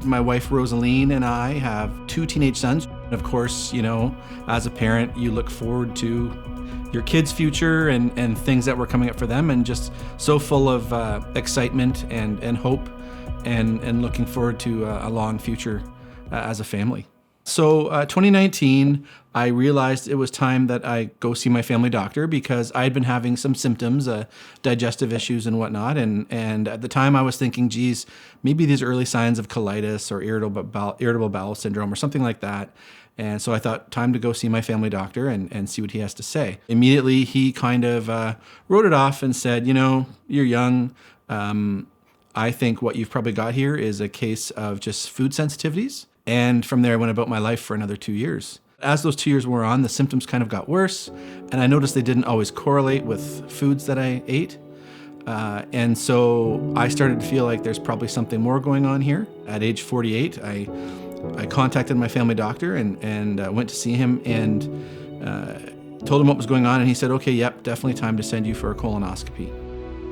My wife Rosaline and I have 2 teenage sons. Of course, as a parent, you look forward to your kids' future and things that were coming up for them, and just so full of excitement and hope and looking forward to a long future as a family. So 2019, I realized it was time that I go see my family doctor because I had been having some symptoms, digestive issues and whatnot. And at the time I was thinking, geez, maybe these early signs of colitis or irritable bowel syndrome or something like that. And so I thought, time to go see my family doctor and see what he has to say. Immediately, he kind of wrote it off and said, you're young. I think what you've probably got here is a case of just food sensitivities. And from there, I went about my life for another 2 years. As those 2 years wore on, the symptoms kind of got worse, and I noticed they didn't always correlate with foods that I ate. And so I started to feel like there's probably something more going on here. At age 48, I contacted my family doctor and went to see him and told him what was going on, and he said, okay, yep, definitely time to send you for a colonoscopy.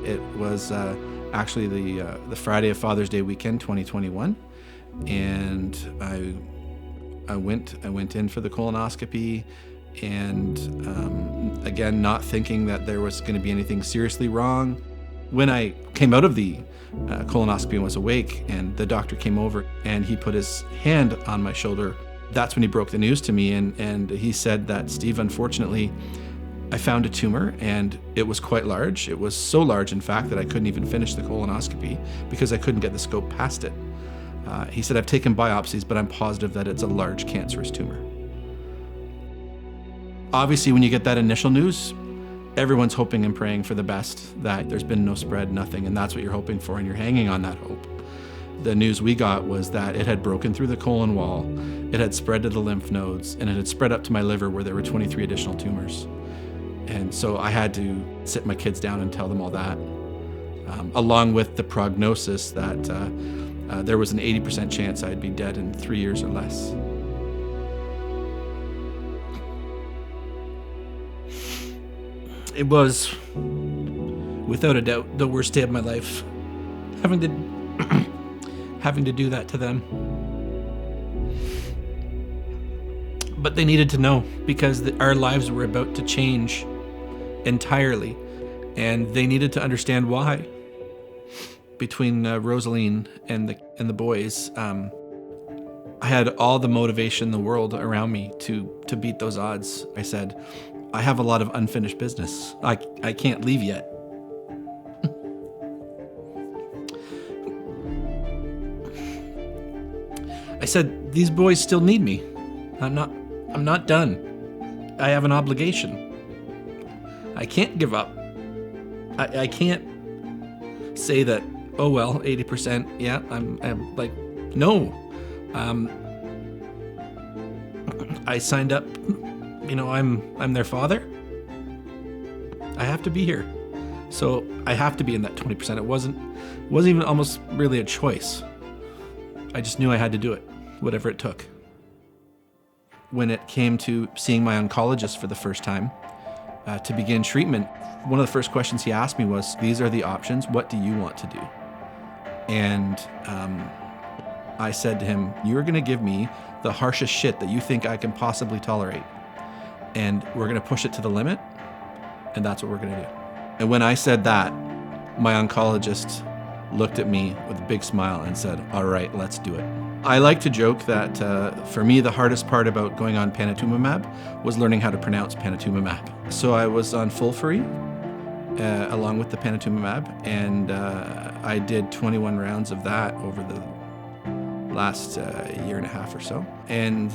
It was actually the Friday of Father's Day weekend, 2021. And I went in for the colonoscopy, and again, not thinking that there was going to be anything seriously wrong. When I came out of the colonoscopy and was awake, and the doctor came over and he put his hand on my shoulder, that's when he broke the news to me, and he said that, Steve, unfortunately, I found a tumor, and it was quite large. It was so large, in fact, that I couldn't even finish the colonoscopy because I couldn't get the scope past it. He said, I've taken biopsies, but I'm positive that it's a large cancerous tumor. Obviously, when you get that initial news, everyone's hoping and praying for the best, that there's been no spread, nothing, and that's what you're hoping for, and you're hanging on that hope. The news we got was that it had broken through the colon wall, it had spread to the lymph nodes, and it had spread up to my liver where there were 23 additional tumors. And so I had to sit my kids down and tell them all that, along with the prognosis that there was an 80% chance I'd be dead in 3 years or less. It was, without a doubt, the worst day of my life, having to do that to them. But they needed to know, because our lives were about to change entirely, and they needed to understand why. Between Rosaline and the boys, I had all the motivation in the world around me to beat those odds. I said, I have a lot of unfinished business. I can't leave yet. I said, these boys still need me. I'm not done. I have an obligation. I can't give up. I can't say that, oh well, 80%, yeah, I'm like, no. I signed up, I'm their father. I have to be here. So I have to be in that 20%. It wasn't even almost really a choice. I just knew I had to do it, whatever it took. When it came to seeing my oncologist for the first time, to begin treatment, one of the first questions he asked me was, these are the options, what do you want to do? And I said to him, you're gonna give me the harshest shit that you think I can possibly tolerate. And we're gonna push it to the limit, and that's what we're gonna do. And when I said that, my oncologist looked at me with a big smile and said, all right, let's do it. I like to joke that for me, the hardest part about going on panitumumab was learning how to pronounce panitumumab. So I was on Fulfari along with the panitumumab, and I did 21 rounds of that over the last year and a half or so. And,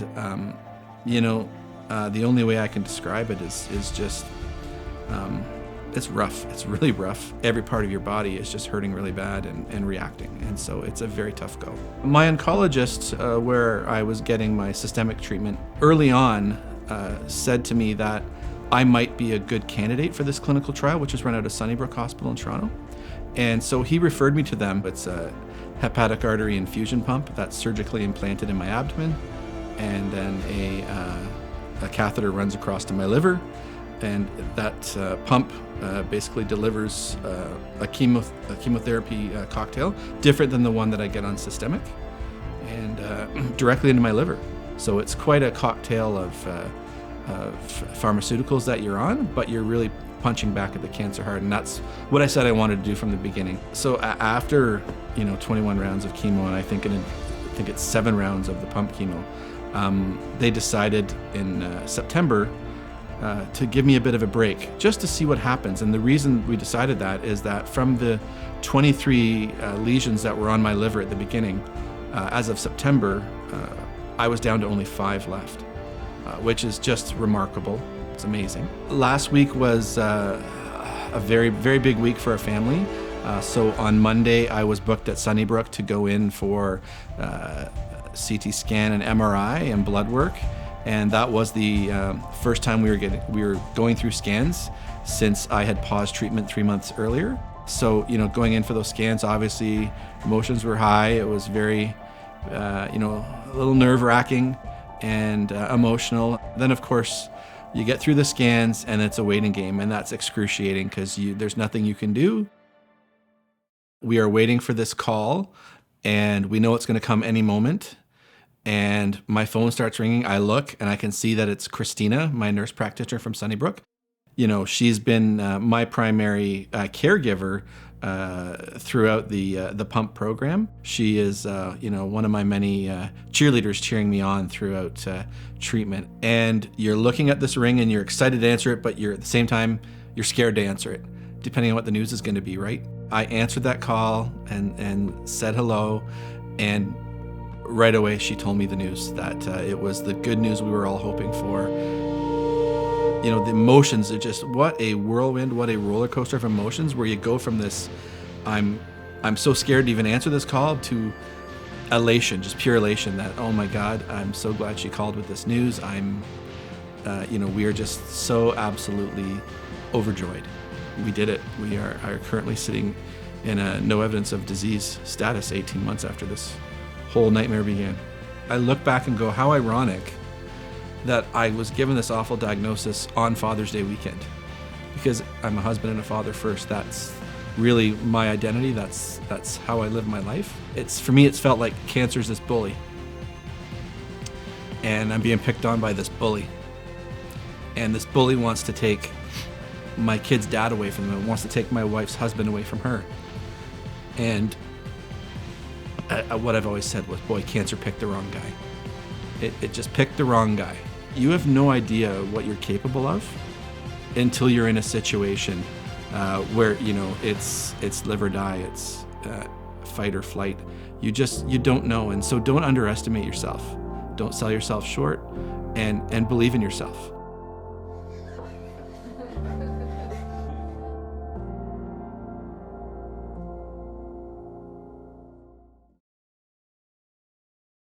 the only way I can describe it is just, it's rough. It's really rough. Every part of your body is just hurting really bad and reacting. And so it's a very tough go. My oncologist, where I was getting my systemic treatment, early on said to me that I might be a good candidate for this clinical trial, which is run out of Sunnybrook Hospital in Toronto. And so he referred me to them. It's a hepatic artery infusion pump that's surgically implanted in my abdomen. And then a catheter runs across to my liver. And that pump basically delivers a chemotherapy cocktail, different than the one that I get on systemic. and directly into my liver. So it's quite a cocktail of pharmaceuticals that you're on, but you're really punching back at the cancer hard, and that's what I said I wanted to do from the beginning. So after 21 rounds of chemo, and I think it's 7 rounds of the pump chemo, they decided in September to give me a bit of a break, just to see what happens. And the reason we decided that is that from the 23 lesions that were on my liver at the beginning, as of September, I was down to only 5 left, which is just remarkable. It's amazing. Last week was a very, very big week for our family. So on Monday, I was booked at Sunnybrook to go in for CT scan and MRI and blood work. And that was the first time we were going through scans since I had paused treatment 3 months earlier. So, going in for those scans, obviously emotions were high. It was very, a little nerve-wracking and emotional. Then, of course, you get through the scans and it's a waiting game, and that's excruciating because there's nothing you can do. We are waiting for this call, and we know it's going to come any moment. And my phone starts ringing. I look and I can see that it's Christina, my nurse practitioner from Sunnybrook. She's been my primary caregiver throughout the pump program. She is, one of my many cheerleaders cheering me on throughout treatment. And you're looking at this ring and you're excited to answer it, but at the same time, you're scared to answer it, depending on what the news is going to be, right? I answered that call and said hello, and right away she told me the news that it was the good news we were all hoping for. The emotions are just, what a whirlwind, what a roller coaster of emotions, where you go from this, I'm so scared to even answer this call, to elation, just pure elation that, oh my God, I'm so glad she called with this news. We are just so absolutely overjoyed. We did it. We are currently sitting in a no evidence of disease status 18 months after this whole nightmare began. I look back and go, how ironic that I was given this awful diagnosis on Father's Day weekend, because I'm a husband and a father first. That's really my identity. That's how I live my life. For me, it's felt like cancer's this bully, and I'm being picked on by this bully, and this bully wants to take my kid's dad away from them. It wants to take my wife's husband away from her. And what I've always said was, boy, cancer picked the wrong guy. It just picked the wrong guy. You have no idea what you're capable of until you're in a situation where it's live or die, it's fight or flight. You don't know, and so don't underestimate yourself. Don't sell yourself short, and believe in yourself.